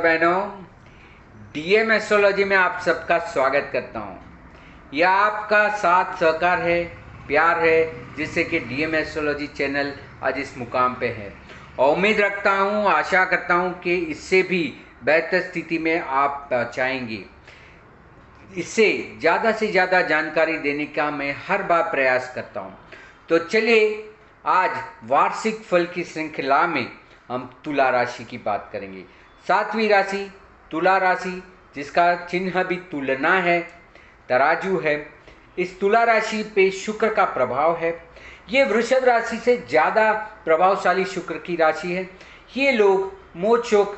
बहनों, DM astrology में आप सबका स्वागत करता हूं। यह आपका साथ सहकार है, प्यार है, जिससे कि डीएम एस्ट्रोलॉजी चैनल आज इस मुकाम पे है। और उम्मीद रखता हूं, आशा करता हूं कि इससे भी बेहतर स्थिति में आप पहुंचाएंगे। इससे ज़्यादा से ज़्यादा जानकारी देने का मैं हर बार प्रयास करता हूं। तो चलिए, आज वार्षिक फल की श्रृंखला में हम तुला राशि की बात करेंगे। 7वीं राशि तुला राशि, जिसका चिन्ह भी तुलना है, तराजू है। इस तुला राशि पे शुक्र का प्रभाव है। ये वृषभ राशि से ज़्यादा प्रभावशाली शुक्र की राशि है। ये लोग मोह शोक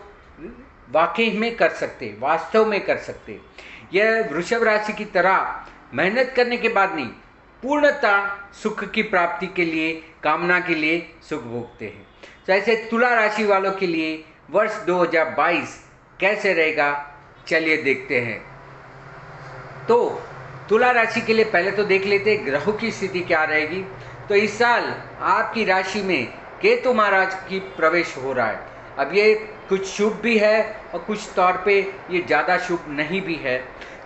वाकई में कर सकते, वास्तव में कर सकते। यह वृषभ राशि की तरह मेहनत करने के बाद नहीं, पूर्णतः सुख की प्राप्ति के लिए, कामना के लिए सुख भोगते हैं। तो ऐसे तुला राशि वालों के लिए वर्ष 2022 कैसे रहेगा, चलिए देखते हैं। तो तुला राशि के लिए पहले तो देख लेते हैं ग्रहों की स्थिति क्या रहेगी। तो इस साल आपकी राशि में केतु महाराज की प्रवेश हो रहा है। अब ये कुछ शुभ भी है और कुछ तौर पे ये ज़्यादा शुभ नहीं भी है।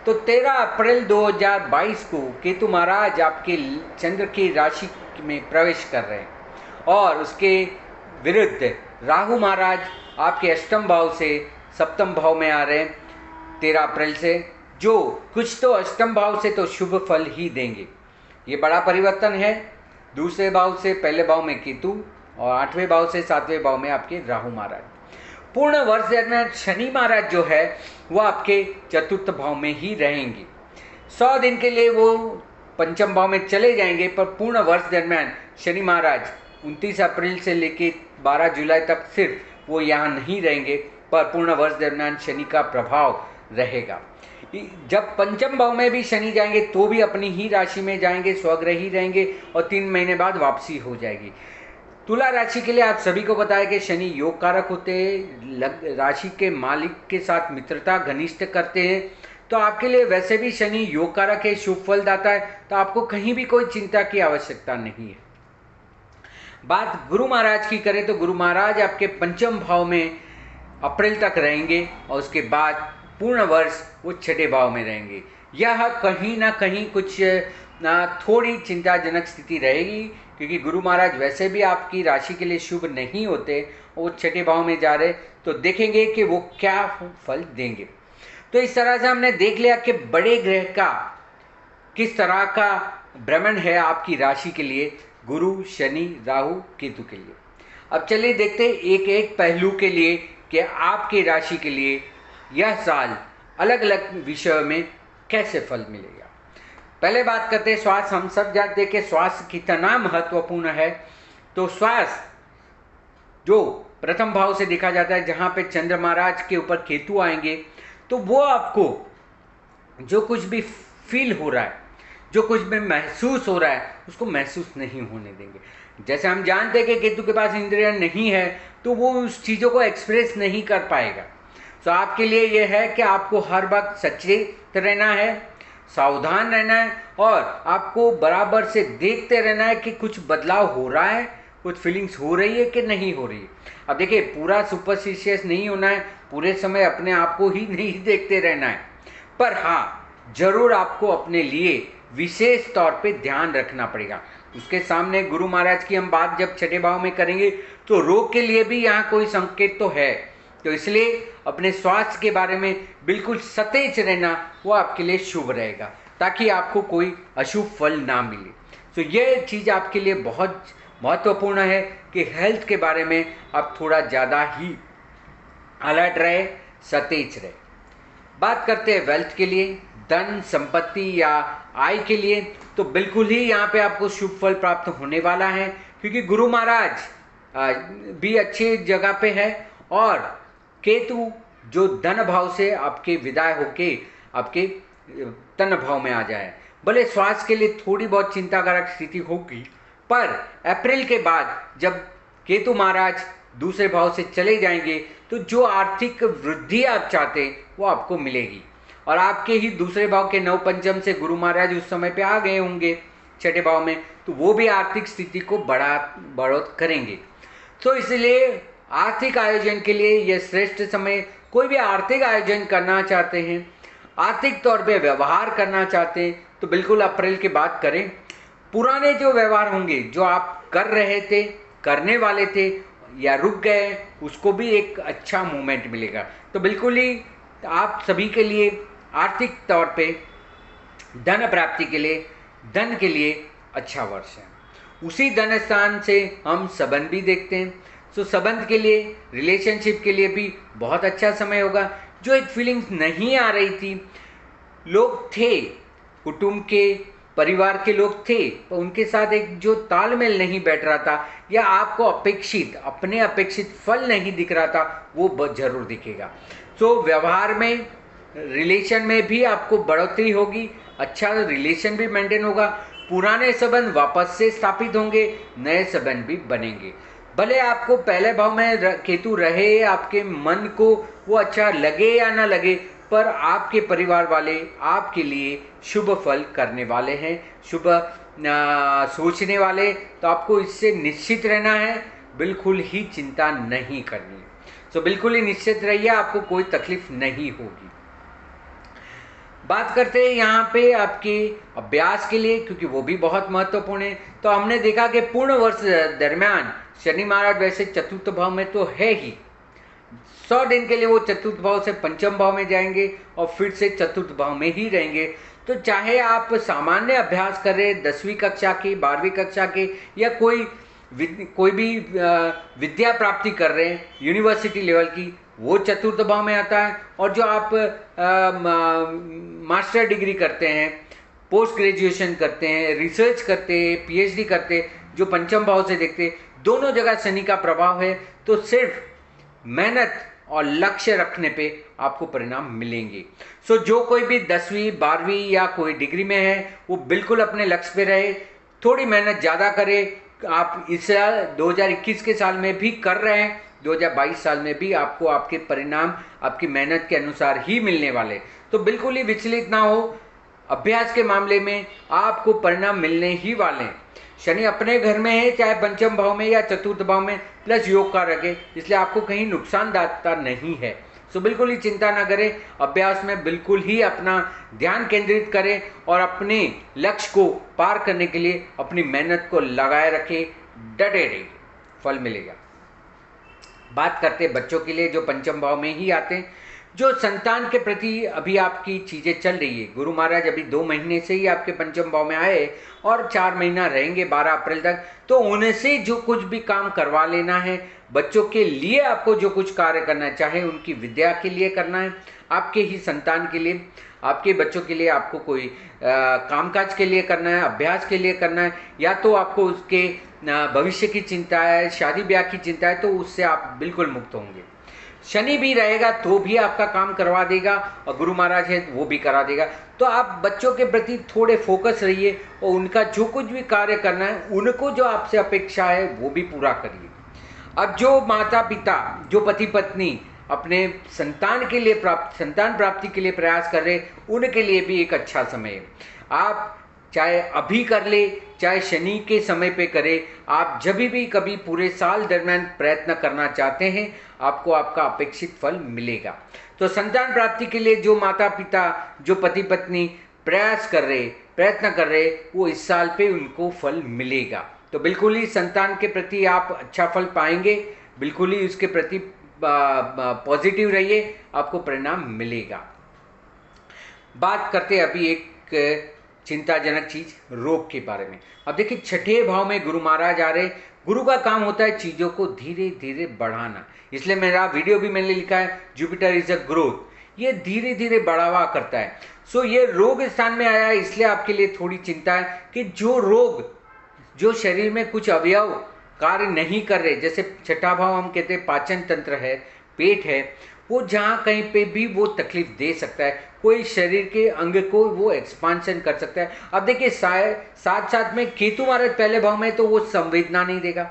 तो 13 अप्रैल 2022 को केतु महाराज आपके चंद्र की राशि में प्रवेश कर रहे हैं और उसके विरुद्ध राहु महाराज आपके अष्टम भाव से सप्तम भाव में आ रहे हैं 13 अप्रैल से, जो कुछ तो अष्टम भाव से तो शुभ फल ही देंगे। ये बड़ा परिवर्तन है। दूसरे भाव से पहले भाव में केतु और 8वें भाव से 7वें भाव में आपके राहु महाराज। पूर्ण वर्ष दरमियान शनि महाराज जो है वो आपके चतुर्थ भाव में ही रहेंगे। 100 दिन के लिए वो पंचम भाव में चले जाएंगे, पर पूर्ण वर्ष दरमियान शनि महाराज 29 अप्रैल से लेकर 12 जुलाई तक सिर्फ वो यहाँ नहीं रहेंगे, पर पूर्ण वर्ष दरमियान शनि का प्रभाव रहेगा। जब पंचम भाव में भी शनि जाएंगे तो भी अपनी ही राशि में जाएंगे, स्वग्रही रहेंगे और 3 महीने बाद वापसी हो जाएगी। तुला राशि के लिए आप सभी को बताया कि शनि योग कारक होते हैं, राशि के मालिक के साथ मित्रता घनिष्ठ करते हैं। तो आपके लिए वैसे भी शनि योग कारक है, शुभ फल दाता है, तो आपको कहीं भी कोई चिंता की आवश्यकता नहीं है। बात गुरु महाराज की करें तो गुरु महाराज आपके पंचम भाव में अप्रैल तक रहेंगे और उसके बाद पूर्ण वर्ष वो 6ठे भाव में रहेंगे। यह कहीं ना कहीं कुछ थोड़ी चिंताजनक स्थिति रहेगी, क्योंकि गुरु महाराज वैसे भी आपकी राशि के लिए शुभ नहीं होते, वो 6ठे भाव में जा रहे। तो देखेंगे कि वो क्या फल देंगे। तो इस तरह से हमने देख लिया कि बड़े ग्रह का किस तरह का भ्रमण है आपकी राशि के लिए, गुरु, शनि, राहु, केतु के लिए। अब चलिए देखते हैं एक एक पहलू के लिए कि आपकी राशि के लिए यह साल अलग अलग विषयों में कैसे फल मिलेगा। पहले बात करते हैं स्वास्थ्य। हम सब जानते हैं कि स्वास्थ्य कितना महत्वपूर्ण है। तो स्वास्थ्य जो प्रथम भाव से देखा जाता है, जहाँ पे चंद्र महाराज के ऊपर केतु आएंगे, तो वो आपको जो कुछ भी फील हो रहा है, जो कुछ भी महसूस हो रहा है, उसको महसूस नहीं होने देंगे। जैसे हम जानते हैं कि केतु के पास इंद्रियां नहीं है, तो वो उस चीज़ों को एक्सप्रेस नहीं कर पाएगा। तो आपके लिए यह है कि आपको हर वक्त सचेत रहना है, सावधान रहना है और आपको बराबर से देखते रहना है कि कुछ बदलाव हो रहा है, कुछ फीलिंग्स हो रही है कि नहीं हो रही है। अब देखिए, पूरा सुपरस्टिशियस नहीं होना है, पूरे समय अपने आप को ही नहीं देखते रहना है, पर हाँ, जरूर आपको अपने लिए विशेष तौर पे ध्यान रखना पड़ेगा। उसके सामने गुरु महाराज की हम बात जब 6ठे भाव में करेंगे तो रोग के लिए भी यहाँ कोई संकेत तो है। तो इसलिए अपने स्वास्थ्य के बारे में बिल्कुल सतेज रहना वो आपके लिए शुभ रहेगा, ताकि आपको कोई अशुभ फल ना मिले। तो ये चीज़ आपके लिए बहुत महत्वपूर्ण है कि हेल्थ के बारे में आप थोड़ा ज़्यादा ही अलर्ट रहे, सतेज रहे। बात करते हैं वेल्थ के लिए, धन संपत्ति या आय के लिए। तो बिल्कुल ही यहाँ पे आपको शुभ फल प्राप्त होने वाला है, क्योंकि गुरु महाराज भी अच्छी जगह पे है और केतु जो धन भाव से आपके विदाई होके आपके तन भाव में आ जाए। भले स्वास्थ्य के लिए थोड़ी बहुत चिंताकारक स्थिति होगी, पर अप्रैल के बाद जब केतु महाराज दूसरे भाव से चले जाएंगे तो जो आर्थिक वृद्धि आप चाहते हैं वो आपको मिलेगी। और आपके ही दूसरे भाव के नव पंचम से गुरु महाराज उस समय पे आ गए होंगे 6ठे भाव में, तो वो भी आर्थिक स्थिति को बढ़ोत करेंगे। तो इसलिए आर्थिक आयोजन के लिए यह श्रेष्ठ समय कोई भी आर्थिक आयोजन करना चाहते हैं, आर्थिक तौर पे व्यवहार करना चाहते हैं, तो बिल्कुल अप्रैल के बाद करें। पुराने जो व्यवहार होंगे, जो आप कर रहे थे, करने वाले थे या रुक गए, उसको भी एक अच्छा मूवमेंट मिलेगा। तो बिल्कुल ही आप सभी के लिए आर्थिक तौर पे धन प्राप्ति के लिए, धन के लिए अच्छा वर्ष है। उसी धन स्थान से हम संबंध भी देखते हैं। सो संबंध के लिए, रिलेशनशिप के लिए भी बहुत अच्छा समय होगा। जो एक फीलिंग्स नहीं आ रही थी, लोग थे, कुटुंब के, परिवार के लोग थे, तो उनके साथ एक जो तालमेल नहीं बैठ रहा था, या आपको अपने अपेक्षित फल नहीं दिख रहा था, वो जरूर दिखेगा। सो व्यवहार में, रिलेशन में भी आपको बढ़ोतरी होगी, अच्छा रिलेशन भी मेंटेन होगा, पुराने संबंध वापस से स्थापित होंगे, नए संबंध भी बनेंगे। भले आपको पहले भाव में केतु रहे, आपके मन को वो अच्छा लगे या ना लगे, पर आपके परिवार वाले आपके लिए शुभ फल करने वाले हैं, शुभ सोचने वाले। तो आपको इससे निश्चित रहना है, बिल्कुल ही चिंता नहीं करनी है। तो बिल्कुल ही निश्चित रहिए, आपको कोई तकलीफ नहीं होगी। बात करते हैं यहाँ पे आपके अभ्यास के लिए, क्योंकि वो भी बहुत महत्वपूर्ण है। तो हमने देखा कि पूर्ण वर्ष दरमियान शनि महाराज वैसे चतुर्थ भाव में तो है ही, 100 दिन के लिए वो चतुर्थ भाव से पंचम भाव में जाएंगे और फिर से चतुर्थ भाव में ही रहेंगे। तो चाहे आप सामान्य अभ्यास करें, 10वीं कक्षा के, 12वीं कक्षा के, या कोई भी विद्या प्राप्ति कर रहे हैं यूनिवर्सिटी लेवल की, वो चतुर्थ भाव में आता है। और जो आप मास्टर डिग्री करते हैं, पोस्ट ग्रेजुएशन करते हैं, रिसर्च करते हैं, पीएचडी करते हैं, जो पंचम भाव से देखते हैं, दोनों जगह शनि का प्रभाव है। तो सिर्फ मेहनत और लक्ष्य रखने पे आपको परिणाम मिलेंगे। सो जो कोई भी 10वीं 12वीं या कोई डिग्री में है, वो बिल्कुल अपने लक्ष्य पे रहे, थोड़ी मेहनत ज़्यादा करे। आप इस साल 2021 के साल में भी कर रहे हैं, 2022 साल में भी आपको आपके परिणाम आपकी मेहनत के अनुसार ही मिलने वाले। तो बिल्कुल ही विचलित ना हो, अभ्यास के मामले में आपको परिणाम मिलने ही वाले हैं। शनि अपने घर में है, चाहे पंचम भाव में या चतुर्थ भाव में, प्लस योग का रखे, इसलिए आपको कहीं नुकसानदाता नहीं है। सो बिल्कुल ही चिंता ना करें, अभ्यास में बिल्कुल ही अपना ध्यान केंद्रित करें और अपने लक्ष्य को पार करने के लिए अपनी मेहनत को लगाए रखें, डटे रहिए, फल मिलेगा। बात करते हैं बच्चों के लिए, जो पंचम भाव में ही आते हैं। जो संतान के प्रति अभी आपकी चीज़ें चल रही है, गुरु महाराज अभी 2 महीने से ही आपके पंचम भाव में आए और 4 महीना रहेंगे 12 अप्रैल तक। तो उनसे जो कुछ भी काम करवा लेना है, बच्चों के लिए आपको जो कुछ कार्य करना है, चाहे उनकी विद्या के लिए करना है, आपके ही संतान के लिए, आपके बच्चों के लिए आपको कोई कामकाज के लिए करना है, अभ्यास के लिए करना है, या तो आपको उसके भविष्य की चिंता है, शादी ब्याह की चिंता है, तो उससे आप बिल्कुल मुक्त होंगे। शनि भी रहेगा तो भी आपका काम करवा देगा, और गुरु महाराज है वो भी करा देगा। तो आप बच्चों के प्रति थोड़े फोकस रहिए और उनका जो कुछ भी कार्य करना है, उनको जो आपसे अपेक्षा है वो भी पूरा करिए। अब जो माता पिता, जो पति पत्नी अपने संतान प्राप्ति के लिए प्रयास कर रहे, उनके लिए भी एक अच्छा समय है। आप चाहे अभी कर ले, चाहे शनि के समय पे करें, आप जब भी कभी पूरे साल दरमियान प्रयत्न करना चाहते हैं, आपको आपका अपेक्षित फल मिलेगा। तो संतान प्राप्ति के लिए जो माता पिता, जो पति पत्नी प्रयत्न कर रहे, वो इस साल पे उनको फल मिलेगा। तो बिल्कुल ही संतान के प्रति आप अच्छा फल पाएंगे, बिल्कुल ही उसके प्रति पॉजिटिव रहिए, आपको परिणाम मिलेगा। बात करते हैं अभी एक चिंताजनक चीज, रोग के बारे में। अब देखिए, 6ठे भाव में गुरु महाराज आ रहे। गुरु का काम होता है चीजों को धीरे धीरे बढ़ाना, इसलिए मेरा वीडियो भी मैंने लिखा है, जुपिटर इज अ ग्रोथ, ये धीरे धीरे बढ़ावा करता है। सो ये रोग स्थान में आया है, इसलिए आपके लिए थोड़ी चिंता है कि जो रोग, जो शरीर में कुछ अवयव कार्य नहीं कर रहे, जैसे 6ठा भाव हम कहते हैं पाचन तंत्र है, पेट है, वो जहाँ कहीं पे भी वो तकलीफ दे सकता है, कोई शरीर के अंग को वो एक्सपांशन कर सकता है। अब देखिए, साथ साथ में केतु महाराज पहले भाव में, तो वो संवेदना नहीं देगा,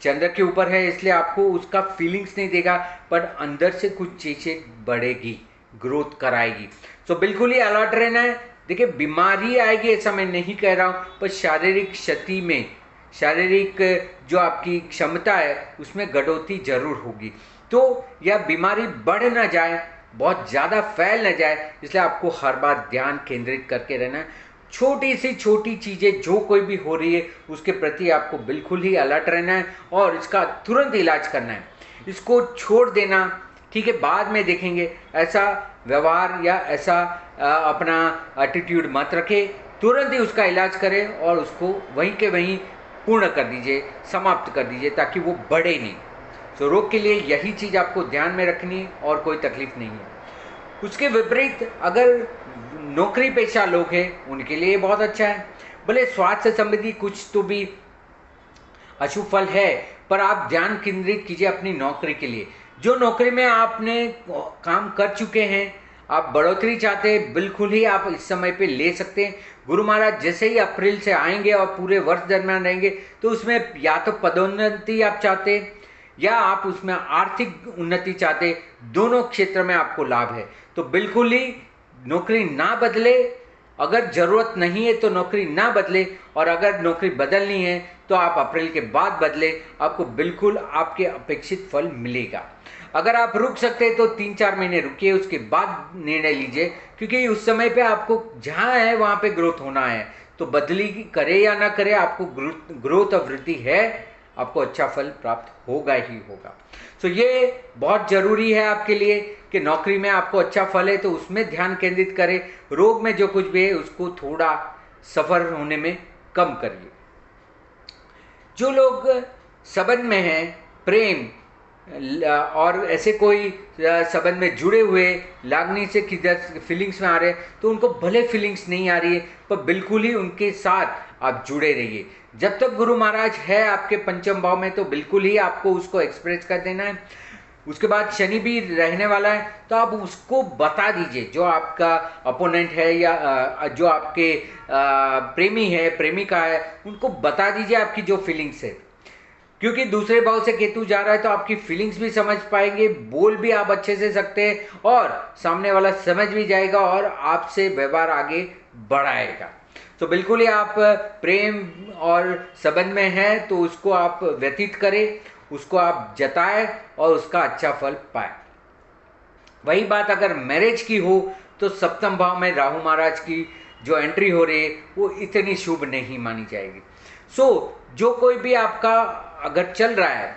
चंद्र के ऊपर है, इसलिए आपको उसका फीलिंग्स नहीं देगा, पर अंदर से कुछ चीजें बढ़ेगी, ग्रोथ कराएगी। तो बिल्कुल ही अलर्ट रहना है। देखिए, बीमारी आएगी ऐसा मैं नहीं कह रहा हूँ, पर शारीरिक क्षति में, शारीरिक जो आपकी क्षमता है उसमें कटौती जरूर होगी। तो यह बीमारी बढ़ ना जाए, बहुत ज़्यादा फैल न जाए, इसलिए आपको हर बार ध्यान केंद्रित करके रहना है। छोटी सी छोटी चीज़ें जो कोई भी हो रही है उसके प्रति आपको बिल्कुल ही अलर्ट रहना है और इसका तुरंत इलाज करना है। इसको छोड़ देना, ठीक है, बाद में देखेंगे, ऐसा व्यवहार या ऐसा अपना एटीट्यूड मत रखें। तुरंत ही उसका इलाज करें और उसको वहीं के वहीं पूर्ण कर दीजिए, समाप्त कर दीजिए, ताकि वो बढ़े नहीं। तो रोग के लिए यही चीज़ आपको ध्यान में रखनी है और कोई तकलीफ नहीं है। उसके विपरीत अगर नौकरी पेशा लोग हैं उनके लिए बहुत अच्छा है। भले स्वास्थ्य संबंधी कुछ तो भी अशुभ फल है, पर आप ध्यान केंद्रित कीजिए अपनी नौकरी के लिए। जो नौकरी में आपने काम कर चुके हैं, आप बढ़ोतरी चाहते हैं, बिल्कुल ही आप इस समय पे ले सकते हैं। गुरु महाराज जैसे ही अप्रैल से आएंगे और पूरे वर्ष दरमियान रहेंगे, तो उसमें या तो पदोन्नति आप चाहते हैं या आप उसमें आर्थिक उन्नति चाहते, दोनों क्षेत्र में आपको लाभ है। तो बिल्कुल ही नौकरी ना बदले, अगर जरूरत नहीं है तो नौकरी ना बदले, और अगर नौकरी बदलनी है तो आप अप्रैल के बाद बदले, आपको बिल्कुल आपके अपेक्षित फल मिलेगा। अगर आप रुक सकते हैं तो 3-4 महीने रुकिए, उसके बाद निर्णय लीजिए, क्योंकि उस समय पे आपको जहाँ है वहाँ पे ग्रोथ होना है। तो बदली करे या ना करे, आपको ग्रोथ और वृद्धि है, आपको अच्छा फल प्राप्त होगा ही होगा। तो ये बहुत जरूरी है आपके लिए कि नौकरी में आपको अच्छा फल है तो उसमें ध्यान केंद्रित करें। रोग में जो कुछ भी है उसको थोड़ा सफर होने में कम करिए। जो लोग संबंध में हैं, प्रेम और ऐसे कोई संबंध में जुड़े हुए, लागनी से किधर फीलिंग्स में आ रहे हैं, तो उनको भले फीलिंग्स नहीं आ रही है, पर बिल्कुल ही उनके साथ आप जुड़े रहिए। जब तक गुरु महाराज है आपके पंचम भाव में, तो बिल्कुल ही आपको उसको एक्सप्रेस कर देना है। उसके बाद शनि भी रहने वाला है, तो आप उसको बता दीजिए, जो आपका अपोनेंट है या जो आपके प्रेमी है, प्रेमिका है, उनको बता दीजिए आपकी जो फीलिंग्स है। क्योंकि दूसरे भाव से केतु जा रहा है तो आपकी फीलिंग्स भी समझ पाएंगे, बोल भी आप अच्छे से सकते हैं और सामने वाला समझ भी जाएगा और आपसे व्यवहार आगे बढ़ाएगा। तो बिल्कुल ही आप प्रेम और संबंध में हैं तो उसको आप व्यतीत करें, उसको आप जताएं और उसका अच्छा फल पाए। वही बात अगर मैरिज की हो तो सप्तम भाव में राहु महाराज की जो एंट्री हो रही है वो इतनी शुभ नहीं मानी जाएगी। जो कोई भी आपका अगर चल रहा है,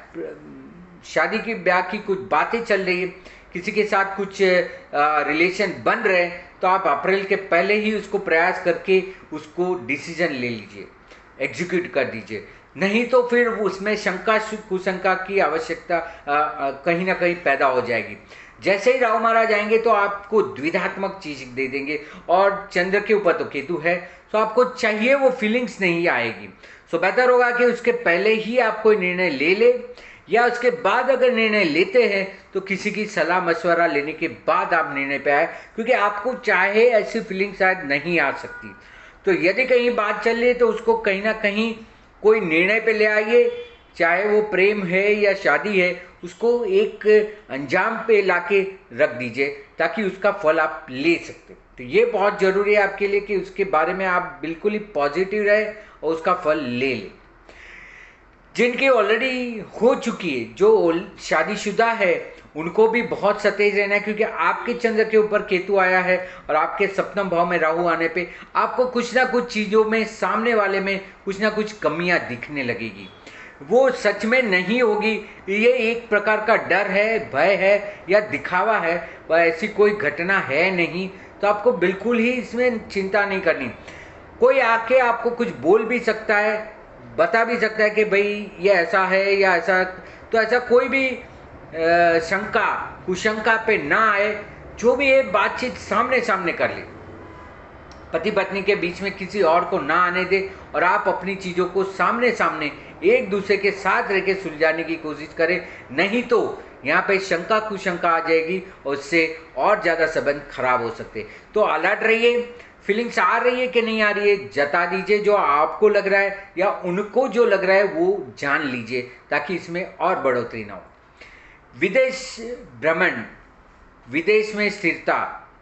शादी की ब्याह की कुछ बातें चल रही है, किसी के साथ कुछ रिलेशन बन रहे हैं, तो आप अप्रैल के पहले ही उसको प्रयास करके उसको डिसीजन ले लीजिए, एग्जीक्यूट कर दीजिए। नहीं तो फिर उसमें शंका कुशंका की आवश्यकता कहीं ना कहीं पैदा हो जाएगी। जैसे ही राहु महाराज आएंगे तो आपको द्विधात्मक चीज दे देंगे, और चंद्र के ऊपर तो केतु है, तो आपको चाहिए वो फीलिंग्स नहीं आएगी। सो बेहतर होगा कि उसके पहले ही आप कोई निर्णय ले ले, या उसके बाद अगर निर्णय लेते हैं तो किसी की सलाह मशवरा लेने के बाद आप निर्णय पे आए, क्योंकि आपको चाहे ऐसी फीलिंग शायद नहीं आ सकती। तो यदि कहीं बात चल रही है तो उसको कहीं ना कहीं कोई निर्णय पे ले आइए, चाहे वो प्रेम है या शादी है, उसको एक अंजाम पे लाके रख दीजिए ताकि उसका फल आप ले सकते। तो ये बहुत जरूरी है आपके लिए कि उसके बारे में आप बिल्कुल ही पॉजिटिव रहे और उसका फल ले लें। जिनकी ऑलरेडी हो चुकी है, जो शादीशुदा है, उनको भी बहुत सतेज रहना है, क्योंकि आपके चंद्र के ऊपर केतु आया है और आपके सप्तम भाव में राहु आने पे आपको कुछ ना कुछ चीज़ों में, सामने वाले में कुछ ना कुछ कमियां दिखने लगेगी। वो सच में नहीं होगी, ये एक प्रकार का डर है, भय है या दिखावा है, वह ऐसी कोई घटना है नहीं। तो आपको बिल्कुल ही इसमें चिंता नहीं करनी। कोई आके आपको कुछ बोल भी सकता है, बता भी सकता है कि भाई ये ऐसा है या ऐसा, तो ऐसा कोई भी शंका कुशंका पे ना आए। जो भी है बातचीत सामने सामने कर ले, पति पत्नी के बीच में किसी और को ना आने दे, और आप अपनी चीज़ों को सामने सामने एक दूसरे के साथ रह के सुलझाने की कोशिश करें। नहीं तो यहाँ पे शंका कुशंका आ जाएगी और उससे और ज़्यादा संबंध खराब हो सकते। तो अलर्ट रहिए, फीलिंग्स आ रही है कि नहीं आ रही है जता दीजिए, जो आपको लग रहा है या उनको जो लग रहा है वो जान लीजिए, ताकि इसमें और बढ़ोतरी ना हो। विदेश भ्रमण, विदेश में स्थिरता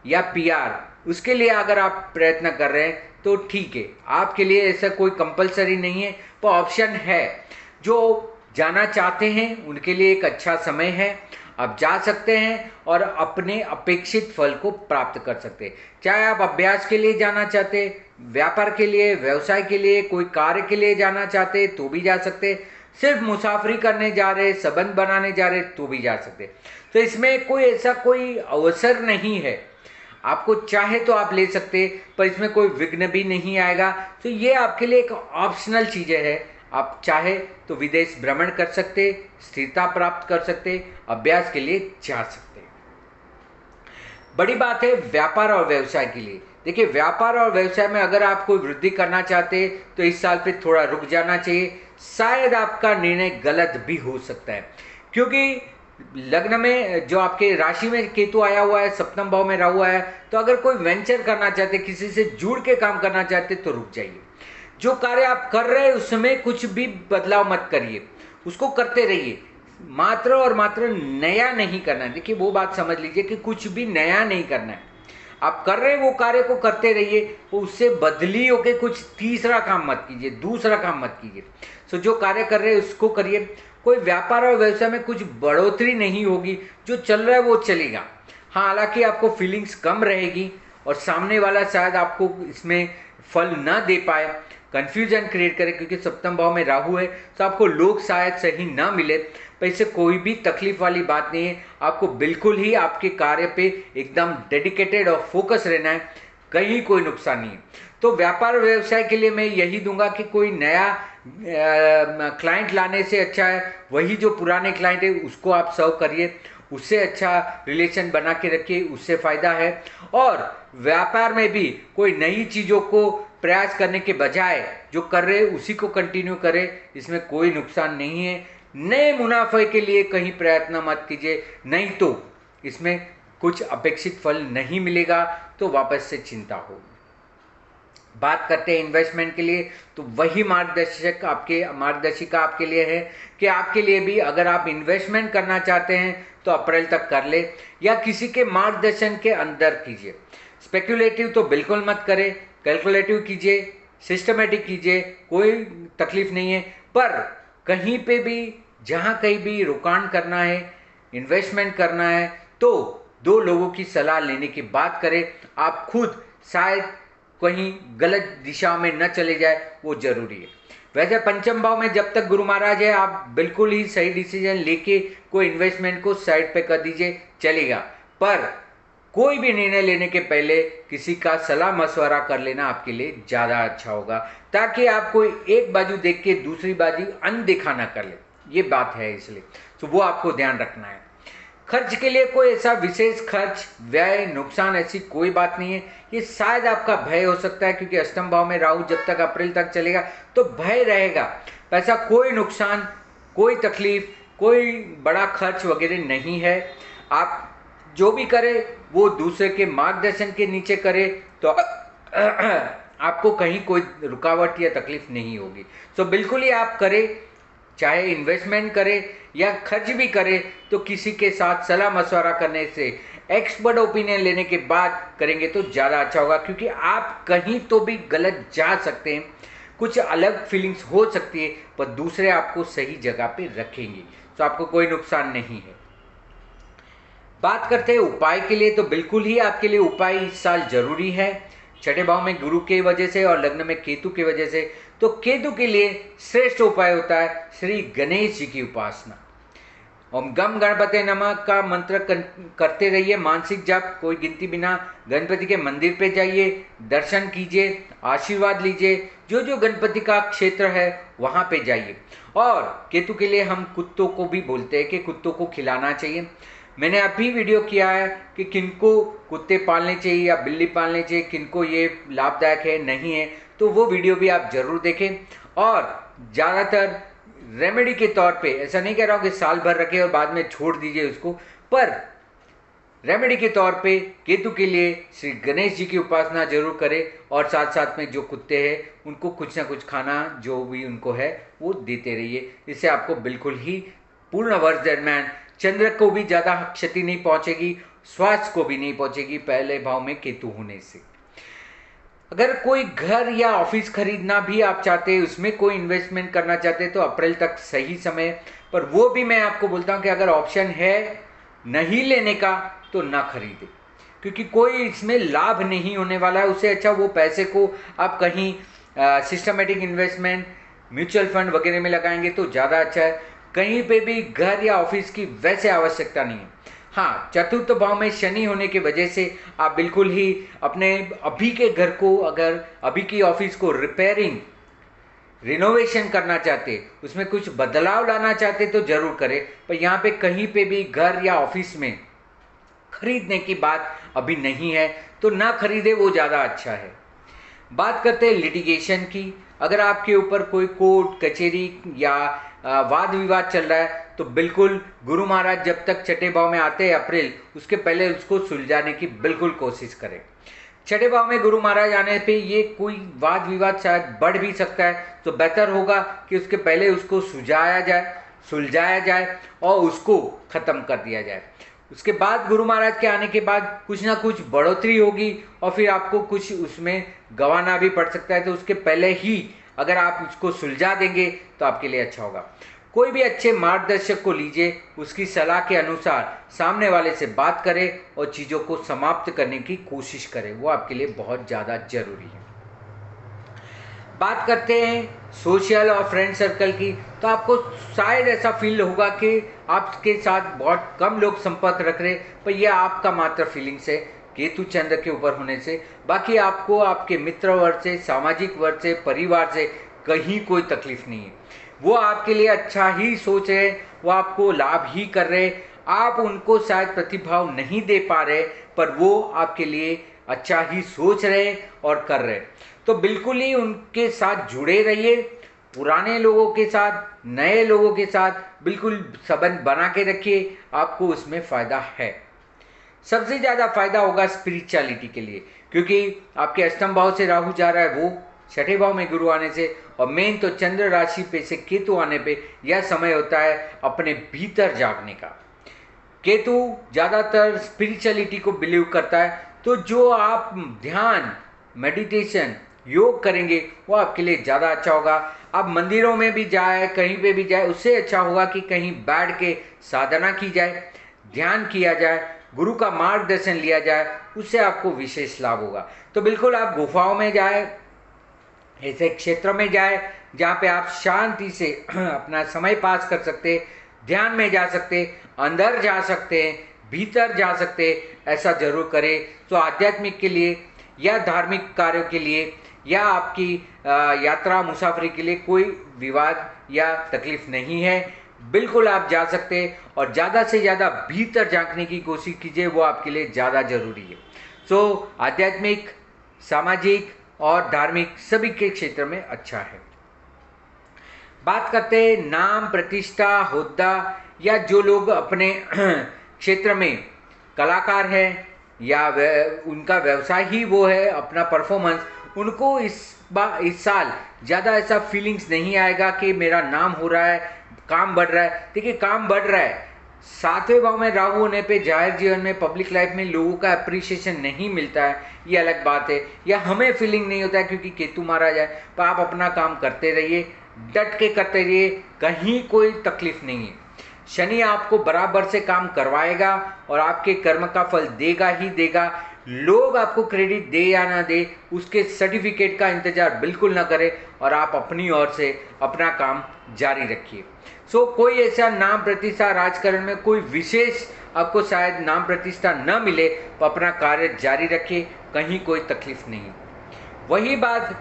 या पीआर, उसके लिए अगर आप प्रयत्न कर रहे हैं तो ठीक है, आपके लिए ऐसा कोई कंपलसरी नहीं है, पर ऑप्शन है। जो जाना चाहते हैं उनके लिए एक अच्छा समय है। आप जा सकते हैं और अपने अपेक्षित फल को प्राप्त कर सकते हैं। चाहे आप अभ्यास के लिए जाना चाहते, व्यापार के लिए, व्यवसाय के लिए, कोई कार्य के लिए जाना चाहते तो भी जा सकते, सिर्फ मुसाफरी करने जा रहे, संबंध बनाने जा रहे तो भी जा सकते। तो इसमें कोई ऐसा कोई अवसर नहीं है, आपको चाहे तो आप ले सकते, पर इसमें कोई विघ्न भी नहीं आएगा। तो ये आपके लिए एक ऑप्शनल चीज़ें है। आप चाहे तो विदेश भ्रमण कर सकते, स्थिरता प्राप्त कर सकते, अभ्यास के लिए जा सकते। बड़ी बात है व्यापार और व्यवसाय के लिए। देखिए, व्यापार और व्यवसाय में अगर आप कोई वृद्धि करना चाहते तो इस साल पे थोड़ा रुक जाना चाहिए। शायद आपका निर्णय गलत भी हो सकता है, क्योंकि लग्न में जो आपके राशि में केतु आया हुआ है, सप्तम भाव में राहु आया है, तो अगर कोई वेंचर करना चाहते, किसी से जुड़ के काम करना चाहते तो रुक जाइए। जो कार्य आप कर रहे हैं उसमें कुछ भी बदलाव मत करिए, उसको करते रहिए, मात्र और मात्र नया नहीं करना है। देखिए, वो बात समझ लीजिए कि कुछ भी नया नहीं करना है। आप कर रहे हैं वो कार्य को करते रहिए, उससे बदली होके कुछ तीसरा काम मत कीजिए, दूसरा काम मत कीजिए। सो जो कार्य कर रहे हैं उसको करिए। कोई व्यापार और व्यवसाय में कुछ बढ़ोतरी नहीं होगी, जो चल रहा है वो चलेगा। हाँ, हालांकि आपको फीलिंग्स कम रहेगी और सामने वाला शायद आपको इसमें फल ना दे पाए, कंफ्यूजन क्रिएट करे, क्योंकि सप्तम भाव में राहु है तो आपको लोग शायद सही ना मिले। पर इससे कोई भी तकलीफ वाली बात नहीं है। आपको बिल्कुल ही आपके कार्य पे एकदम डेडिकेटेड और फोकस रहना है, कहीं कोई नुकसान नहीं है। तो व्यापार व्यवसाय के लिए मैं यही दूंगा कि कोई नया क्लाइंट लाने से अच्छा है वही जो पुराने क्लाइंट है उसको आप सर्व करिए, उससे अच्छा रिलेशन बना के रखिए, उससे फायदा है। और व्यापार में भी कोई नई चीज़ों को प्रयास करने के बजाय जो कर रहे उसी को कंटिन्यू करें, इसमें कोई नुकसान नहीं है। नए मुनाफे के लिए कहीं प्रयत्न मत कीजिए, नहीं तो इसमें कुछ अपेक्षित फल नहीं मिलेगा तो वापस से चिंता होगी। बात करते हैं इन्वेस्टमेंट के लिए, तो वही मार्गदर्शिका आपके लिए है कि आपके लिए भी अगर आप इन्वेस्टमेंट करना चाहते हैं तो अप्रैल तक कर ले, या किसी के मार्गदर्शन के अंदर कीजिए। स्पेक्युलेटिव तो बिल्कुल मत करें, कैलकुलेटिव कीजिए, सिस्टमेटिक कीजिए, कोई तकलीफ नहीं है। पर कहीं पे भी जहाँ कहीं भी रुकान करना है, इन्वेस्टमेंट करना है, तो 2 लोगों की सलाह लेने की बात करें। आप खुद शायद कहीं गलत दिशा में न चले जाए, वो जरूरी है। वैसे पंचम भाव में जब तक गुरु महाराज है, आप बिल्कुल ही सही डिसीजन लेके कोई इन्वेस्टमेंट को साइड पे कर दीजिए, चलेगा। पर कोई भी निर्णय लेने के पहले किसी का सलाह मशवरा कर लेना आपके लिए ज़्यादा अच्छा होगा, ताकि आप कोई एक बाजू देख के दूसरी बाजू अनदेखा ना कर ले। ये बात है, इसलिए तो वो आपको ध्यान रखना है। खर्च के लिए कोई ऐसा विशेष खर्च, व्यय, नुकसान ऐसी कोई बात नहीं है। ये शायद आपका भय हो सकता है, क्योंकि अष्टम भाव में राहु जब तक अप्रैल तक चलेगा तो भय रहेगा। ऐसा कोई नुकसान, कोई तकलीफ, कोई बड़ा खर्च वगैरह नहीं है। आप जो भी करें वो दूसरे के मार्गदर्शन के नीचे करें तो आपको कहीं कोई रुकावट या तकलीफ नहीं होगी। तो बिल्कुल ही आप करें, चाहे इन्वेस्टमेंट करें या खर्च भी करें, तो किसी के साथ सलाह मशवरा करने से, एक्सपर्ट ओपिनियन लेने के बाद करेंगे तो ज़्यादा अच्छा होगा। क्योंकि आप कहीं तो भी गलत जा सकते हैं, कुछ अलग फीलिंग्स हो सकती है, पर दूसरे आपको सही जगह पे रखेंगे, तो आपको कोई नुकसान नहीं है। बात करते हैं उपाय के लिए, तो बिल्कुल ही आपके लिए उपाय इस साल जरूरी है। छठे भाव में गुरु की वजह से और लग्न में केतु की वजह से, तो केतु के लिए श्रेष्ठ उपाय होता है श्री गणेश जी की उपासना। ओम गम गणपते नमः का मंत्र करते रहिए, मानसिक जप, कोई गिनती बिना। गणपति के मंदिर पे जाइए, दर्शन कीजिए, आशीर्वाद लीजिए। जो जो गणपति का क्षेत्र है वहाँ पे जाइए। और केतु के लिए हम कुत्तों को भी बोलते हैं कि कुत्तों को खिलाना चाहिए। मैंने अभी वीडियो किया है कि किनको कुत्ते पालने चाहिए या बिल्ली पालने चाहिए, किनको ये लाभदायक है नहीं है, तो वो वीडियो भी आप जरूर देखें। और ज़्यादातर रेमेडी के तौर पे, ऐसा नहीं कह रहा हूँ कि साल भर रखें और बाद में छोड़ दीजिए उसको, पर रेमेडी के तौर पे केतु के लिए श्री गणेश जी की उपासना जरूर करें। और साथ साथ में जो कुत्ते हैं उनको कुछ ना कुछ खाना जो भी उनको है वो देते रहिए। इससे आपको बिल्कुल ही पूर्ण वर्ष दरम्यान चंद्र को भी ज़्यादा क्षति नहीं पहुंचेगी, स्वास्थ्य को भी नहीं पहुंचेगी पहले भाव में केतु होने से। अगर कोई घर या ऑफिस खरीदना भी आप चाहते हैं, उसमें कोई इन्वेस्टमेंट करना चाहते हैं, तो अप्रैल तक सही समय। पर वो भी मैं आपको बोलता हूं कि अगर ऑप्शन है नहीं लेने का तो ना खरीदे, क्योंकि कोई इसमें लाभ नहीं होने वाला है। उससे अच्छा वो पैसे को आप कहीं सिस्टमेटिक इन्वेस्टमेंट, म्यूचुअल फंड वगैरह में लगाएंगे तो ज़्यादा अच्छा है। कहीं पे भी घर या ऑफिस की वैसे आवश्यकता नहीं है। हाँ, चतुर्थ भाव में शनि होने की वजह से आप बिल्कुल ही अपने अभी के घर को, अगर अभी की ऑफिस को रिपेयरिंग, रिनोवेशन करना चाहते, उसमें कुछ बदलाव लाना चाहते तो जरूर करें। पर यहाँ पे कहीं पे भी घर या ऑफिस में खरीदने की बात अभी नहीं है, तो ना खरीदे, वो ज़्यादा अच्छा है। बात करते हैं लिटिगेशन की। अगर आपके ऊपर कोई कोर्ट कचहरी या वाद विवाद चल रहा है तो बिल्कुल गुरु महाराज जब तक छठे भाव में आते हैं अप्रैल, उसके पहले उसको सुलझाने की बिल्कुल कोशिश करें। छठे भाव में गुरु महाराज आने पे ये कोई वाद विवाद शायद बढ़ भी सकता है, तो बेहतर होगा कि उसके पहले उसको सुलझाया जाए और उसको खत्म कर दिया जाए। उसके बाद गुरु महाराज के आने के बाद कुछ ना कुछ बढ़ोतरी होगी और फिर आपको कुछ उसमें गंवाना भी पड़ सकता है, तो उसके पहले ही अगर आप उसको सुलझा देंगे तो आपके लिए अच्छा होगा। कोई भी अच्छे मार्गदर्शक को लीजिए, उसकी सलाह के अनुसार सामने वाले से बात करें और चीज़ों को समाप्त करने की कोशिश करें, वो आपके लिए बहुत ज़्यादा जरूरी है। बात करते हैं सोशल और फ्रेंड सर्कल की, तो आपको शायद ऐसा फील होगा कि आपके साथ बहुत कम लोग संपर्क रख रहे, पर यह आपका मात्र फीलिंग्स है केतु चंद्र के ऊपर होने से। बाकी आपको आपके मित्र वर्ग से, सामाजिक वर्ग से, परिवार से कहीं कोई तकलीफ नहीं है। वो आपके लिए अच्छा ही सोच रहे, वो आपको लाभ ही कर रहे। आप उनको शायद प्रतिभाव नहीं दे पा रहे, पर वो आपके लिए अच्छा ही सोच रहे और कर रहे। तो बिल्कुल ही उनके साथ जुड़े रहिए। पुराने लोगों के साथ, नए लोगों के साथ बिल्कुल संबंध बना के रखिए, आपको उसमें फायदा है। सबसे ज़्यादा फायदा होगा स्पिरिचुअलिटी के लिए, क्योंकि आपके अष्टम भाव से राहु जा रहा है, वो छठे भाव में गुरु आने से, और मेन तो चंद्र राशि पे से केतु आने पे यह समय होता है अपने भीतर जागने का। केतु ज़्यादातर स्पिरिचुअलिटी को बिलीव करता है, तो जो आप ध्यान, मेडिटेशन, योग करेंगे वो आपके लिए ज़्यादा अच्छा होगा। आप मंदिरों में भी जाए, कहीं पे भी जाए, उससे अच्छा होगा कि कहीं बैठ के साधना की जाए, ध्यान किया जाए, गुरु का मार्गदर्शन लिया जाए, उससे आपको विशेष लाभ होगा। तो बिल्कुल आप गुफाओं में जाए, ऐसे क्षेत्र में जाए जहाँ पे आप शांति से अपना समय पास कर सकते, ध्यान में जा सकते, अंदर जा सकते, भीतर जा सकते, ऐसा जरूर करें। तो आध्यात्मिक के लिए या धार्मिक कार्यों के लिए या आपकी यात्रा मुसाफरी के लिए कोई विवाद या तकलीफ नहीं है। बिल्कुल आप जा सकते और ज़्यादा से ज़्यादा भीतर झांकने की कोशिश कीजिए, वो आपके लिए ज़्यादा जरूरी है। सो आध्यात्मिक, सामाजिक और धार्मिक सभी के क्षेत्र में अच्छा है। बात करते हैं नाम, प्रतिष्ठा, होद्दा, या जो लोग अपने क्षेत्र में कलाकार हैं या उनका व्यवसाय ही वो है अपना परफॉर्मेंस, उनको इस साल ज़्यादा ऐसा फीलिंग्स नहीं आएगा कि मेरा नाम हो रहा है, काम बढ़ रहा है। देखिए, काम बढ़ रहा है, सातवें भाव में राहु होने पे जाहिर जीवन में, पब्लिक लाइफ में लोगों का अप्रिसिएशन नहीं मिलता है, ये अलग बात है, या हमें फीलिंग नहीं होता है क्योंकि केतु मारा जाए। पर आप अपना काम करते रहिए, डट के करते रहिए, कहीं कोई तकलीफ नहीं है। शनि आपको बराबर से काम करवाएगा और आपके कर्म का फल देगा ही देगा। लोग आपको क्रेडिट दे या ना दे, उसके सर्टिफिकेट का इंतजार बिल्कुल ना करें और आप अपनी ओर से अपना काम जारी रखिए। सो कोई ऐसा नाम प्रतिष्ठा, राजकारण में कोई विशेष आपको शायद नाम प्रतिष्ठा न मिले, तो अपना कार्य जारी रखिए, कहीं कोई तकलीफ नहीं। वही बात,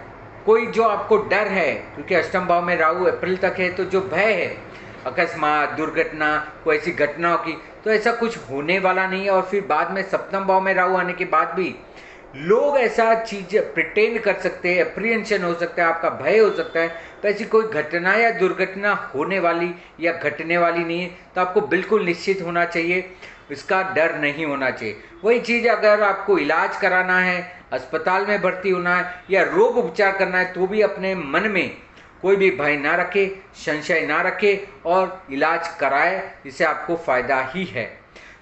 कोई जो आपको डर है, क्योंकि अष्टम भाव में राहु अप्रैल तक है, तो जो भय है अकस्मात दुर्घटना, कोई ऐसी घटनाओं की, तो ऐसा कुछ होने वाला नहीं है। और फिर बाद में सप्तम भाव में राहु आने के बाद भी लोग ऐसा चीज प्रिटेंड कर सकते हैं, अप्रीहेंशन हो सकता है, आपका भय हो सकता है, तो ऐसी कोई घटना या दुर्घटना होने वाली या घटने वाली नहीं है। तो आपको बिल्कुल निश्चित होना चाहिए, इसका डर नहीं होना चाहिए। वही चीज़ अगर आपको इलाज कराना है, अस्पताल में भर्ती होना है या रोग उपचार करना है, तो भी अपने मन में कोई भी भय ना रखे, संशय ना रखे और इलाज कराए, इससे आपको फायदा ही है।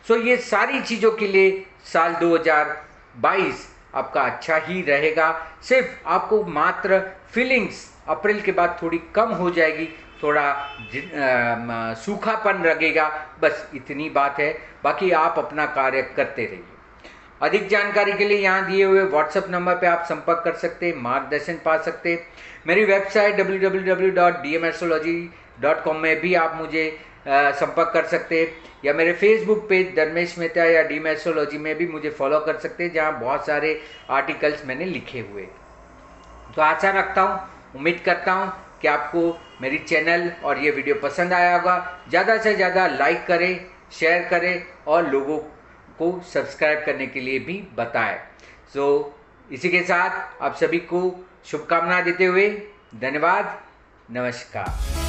सो ये सारी चीज़ों के लिए साल 2022 आपका अच्छा ही रहेगा। सिर्फ आपको मात्र फीलिंग्स अप्रैल के बाद थोड़ी कम हो जाएगी, थोड़ा सूखापन लगेगा, बस इतनी बात है। बाकी आप अपना कार्य करते रहिए। अधिक जानकारी के लिए यहाँ दिए हुए व्हाट्सएप नंबर पे आप संपर्क कर सकते हैं, मार्गदर्शन पा सकते हैं। मेरी वेबसाइट www.dmastrology.com में भी आप मुझे संपर्क कर सकते हैं, या मेरे फेसबुक पेज धर्मेश मेहता या डीएम एस्ट्रोलॉजी में भी मुझे फॉलो कर सकते हैं, जहाँ बहुत सारे आर्टिकल्स मैंने लिखे हुए। तो आशा रखता हूँ, उम्मीद करता हूँ कि आपको मेरी चैनल और ये वीडियो पसंद आया होगा। ज़्यादा से ज़्यादा लाइक करें, शेयर करें और लोगों को सब्सक्राइब करने के लिए भी बताएं। इसी के साथ आप सभी को शुभकामनाएं देते हुए धन्यवाद, नमस्कार।